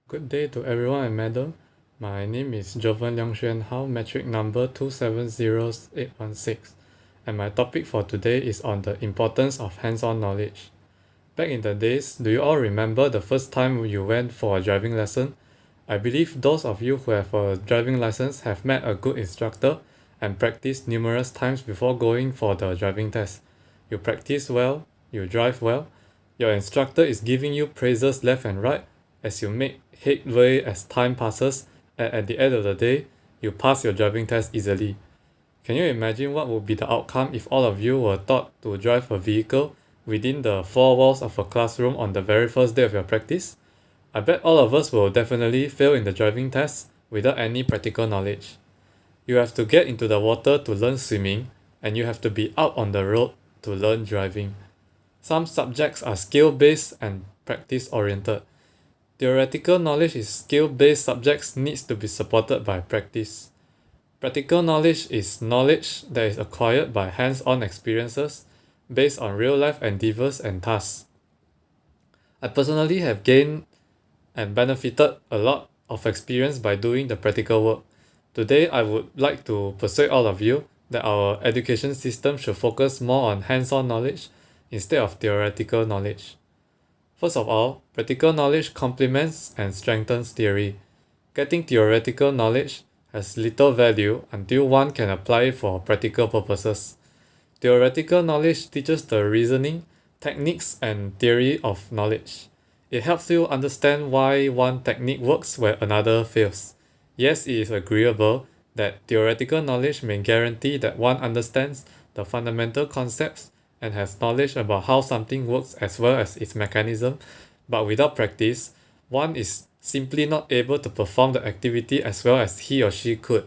Good day to everyone and madam. My name is Jovan Leong How metric number 2700816, and my topic for today is on the importance of hands-on knowledge. Back in the days, do you all remember the first time you went for a driving lesson? I believe those of you who have a driving license have met a good instructor and practiced numerous times before going for the driving test. You practice well, you drive well, your instructor is giving you praises left and right as you make headway as time passes, and at the end of the day, you pass your driving test easily. Can you imagine what would be the outcome if all of you were taught to drive a vehicle within the four walls of a classroom on the very first day of your practice? I bet all of us will definitely fail in the driving test without any practical knowledge. You have to get into the water to learn swimming, and you have to be out on the road to learn driving. Some subjects are skill-based and practice-oriented. Theoretical knowledge is skill-based subjects needs to be supported by practice. Practical knowledge is knowledge that is acquired by hands-on experiences based on real-life endeavors and tasks. I personally have gained and benefited a lot of experience by doing the practical work. Today, I would like to persuade all of you that our education system should focus more on hands-on knowledge instead of theoretical knowledge. First of all, practical knowledge complements and strengthens theory. Getting theoretical knowledge has little value until one can apply it for practical purposes. Theoretical knowledge teaches the reasoning, techniques, and theory of knowledge. It helps you understand why one technique works where another fails. Yes, it is agreeable that theoretical knowledge may guarantee that one understands the fundamental concepts and has knowledge about how something works as well as its mechanism, but without practice, one is simply not able to perform the activity as well as he or she could.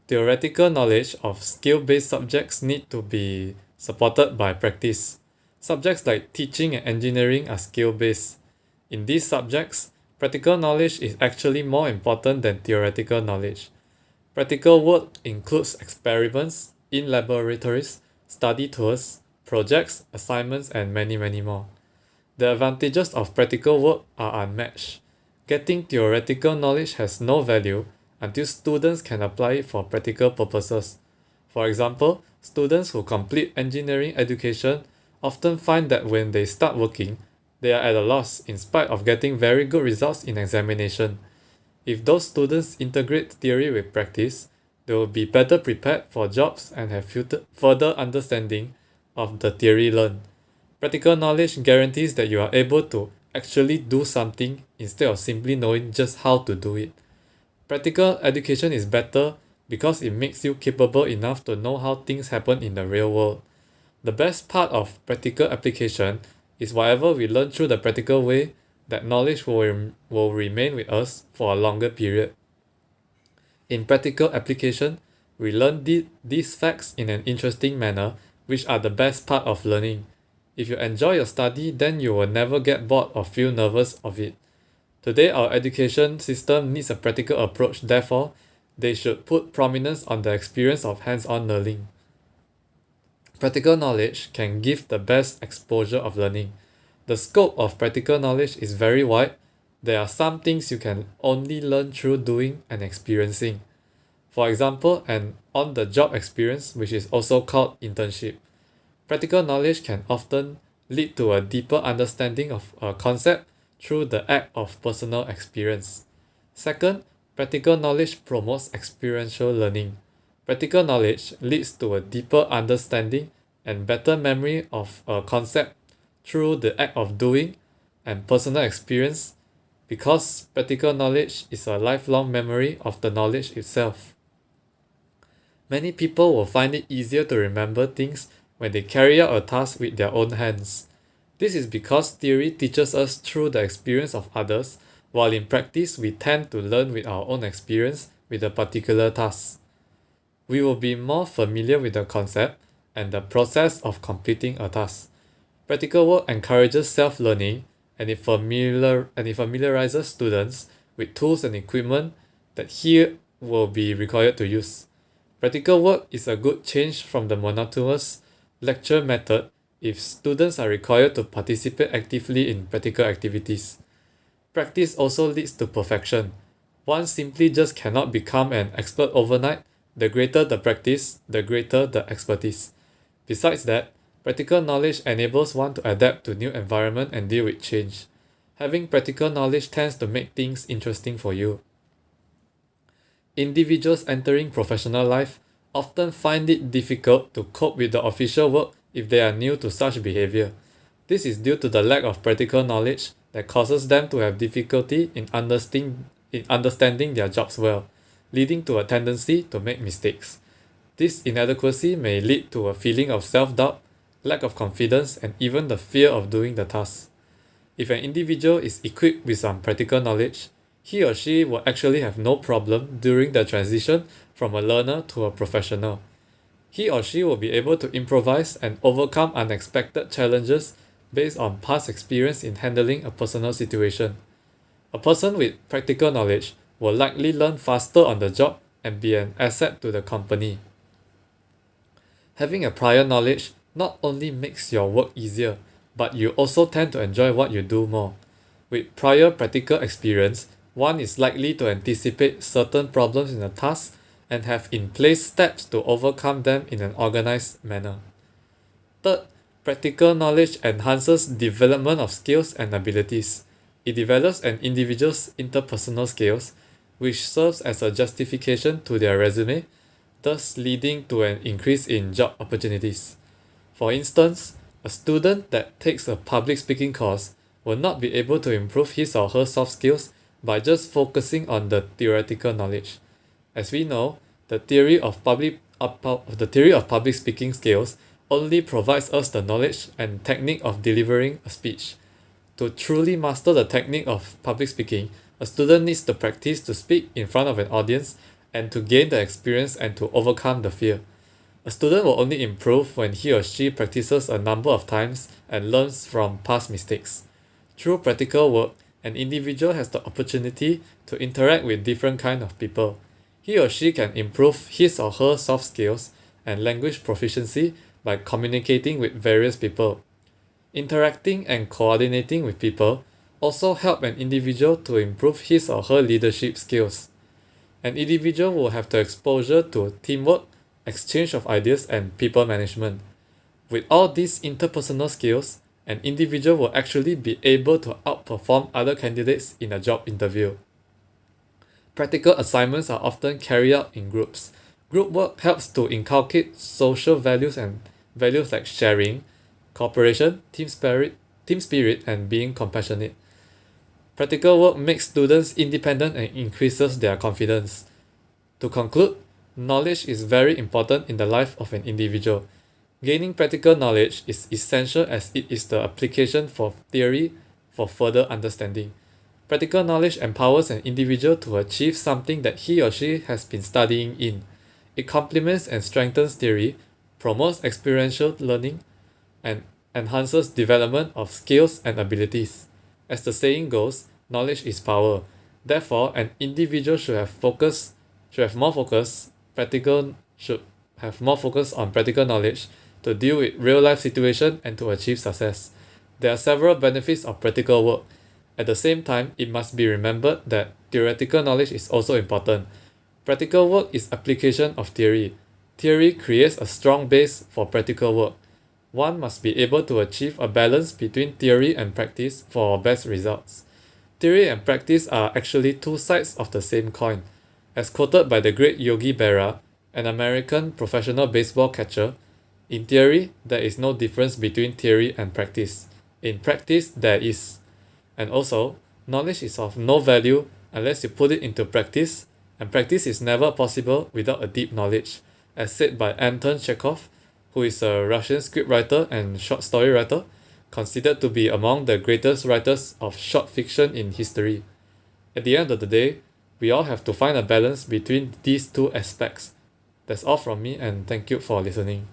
Theoretical knowledge of skill-based subjects need to be supported by practice. Subjects like teaching and engineering are skill-based. In these subjects, practical knowledge is actually more important than theoretical knowledge. Practical work includes experiments in laboratories, study tours, projects, assignments, and many more. The advantages of practical work are unmatched. Getting theoretical knowledge has no value until students can apply it for practical purposes. For example, students who complete engineering education often find that when they start working, they are at a loss in spite of getting very good results in examination. If those students integrate theory with practice, they will be better prepared for jobs and have further understanding of the theory learned. Practical knowledge guarantees that you are able to actually do something instead of simply knowing just how to do it. Practical education is better because it makes you capable enough to know how things happen in the real world. The best part of practical application is whatever we learn through the practical way, that knowledge will remain with us for a longer period. In practical application, we learn these facts in an interesting manner, which are the best part of learning. If you enjoy your study, then you will never get bored or feel nervous of it. Today, our education system needs a practical approach, therefore, they should put prominence on the experience of hands-on learning. Practical knowledge can give the best exposure of learning. The scope of practical knowledge is very wide. There are some things you can only learn through doing and experiencing. For example, an on-the-job experience, which is also called internship. Practical knowledge can often lead to a deeper understanding of a concept through the act of personal experience. Second, practical knowledge promotes experiential learning. Practical knowledge leads to a deeper understanding and better memory of a concept through the act of doing and personal experience, because practical knowledge is a lifelong memory of the knowledge itself. Many people will find it easier to remember things when they carry out a task with their own hands. This is because theory teaches us through the experience of others, while in practice we tend to learn with our own experience with a particular task. We will be more familiar with the concept and the process of completing a task. Practical work encourages self-learning, and it familiarizes students with tools and equipment that he will be required to use. Practical work is a good change from the monotonous lecture method if students are required to participate actively in practical activities. Practice also leads to perfection. One simply just cannot become an expert overnight. The greater the practice, the greater the expertise. Besides that, practical knowledge enables one to adapt to new environment and deal with change. Having practical knowledge tends to make things interesting for you. Individuals entering professional life often find it difficult to cope with the official work if they are new to such behavior. This is due to the lack of practical knowledge that causes them to have difficulty in understanding their jobs well, leading to a tendency to make mistakes. This inadequacy may lead to a feeling of self-doubt, lack of confidence, and even the fear of doing the task. If an individual is equipped with some practical knowledge, he or she will actually have no problem during the transition from a learner to a professional. He or she will be able to improvise and overcome unexpected challenges based on past experience in handling a personal situation. A person with practical knowledge will likely learn faster on the job and be an asset to the company. Having a prior knowledge not only makes your work easier, but you also tend to enjoy what you do more. With prior practical experience, one is likely to anticipate certain problems in a task and have in place steps to overcome them in an organized manner. Third, practical knowledge enhances development of skills and abilities. It develops an individual's interpersonal skills, which serves as a justification to their resume, thus leading to an increase in job opportunities. For instance, a student that takes a public speaking course will not be able to improve his or her soft skills by just focusing on the theoretical knowledge. As we know, the theory of public speaking skills only provides us the knowledge and technique of delivering a speech. To truly master the technique of public speaking, a student needs to practice to speak in front of an audience and to gain the experience and to overcome the fear. A student will only improve when he or she practices a number of times and learns from past mistakes. Through practical work, an individual has the opportunity to interact with different kinds of people. He or she can improve his or her soft skills and language proficiency by communicating with various people. Interacting and coordinating with people also help an individual to improve his or her leadership skills. An individual will have the exposure to teamwork, exchange of ideas, and people management. With all these interpersonal skills, an individual will actually be able to outperform other candidates in a job interview. Practical assignments are often carried out in groups. Group work helps to inculcate social values and values like sharing, cooperation, team spirit, and being compassionate. Practical work makes students independent and increases their confidence. To conclude, knowledge is very important in the life of an individual. Gaining practical knowledge is essential as it is the application for theory for further understanding. Practical knowledge empowers an individual to achieve something that he or she has been studying in. It complements and strengthens theory, promotes experiential learning, and enhances development of skills and abilities. As the saying goes, knowledge is power. Therefore, an individual should have more focus on practical knowledge to deal with real-life situations and to achieve success. There are several benefits of practical work. At the same time, it must be remembered that theoretical knowledge is also important. Practical work is application of theory. Theory creates a strong base for practical work. One must be able to achieve a balance between theory and practice for best results. Theory and practice are actually two sides of the same coin. As quoted by the great Yogi Berra, an American professional baseball catcher, in theory, there is no difference between theory and practice. In practice, there is. And also, knowledge is of no value unless you put it into practice, and practice is never possible without a deep knowledge, as said by Anton Chekhov, who is a Russian scriptwriter and short story writer, considered to be among the greatest writers of short fiction in history. At the end of the day, we all have to find a balance between these two aspects. That's all from me, and thank you for listening.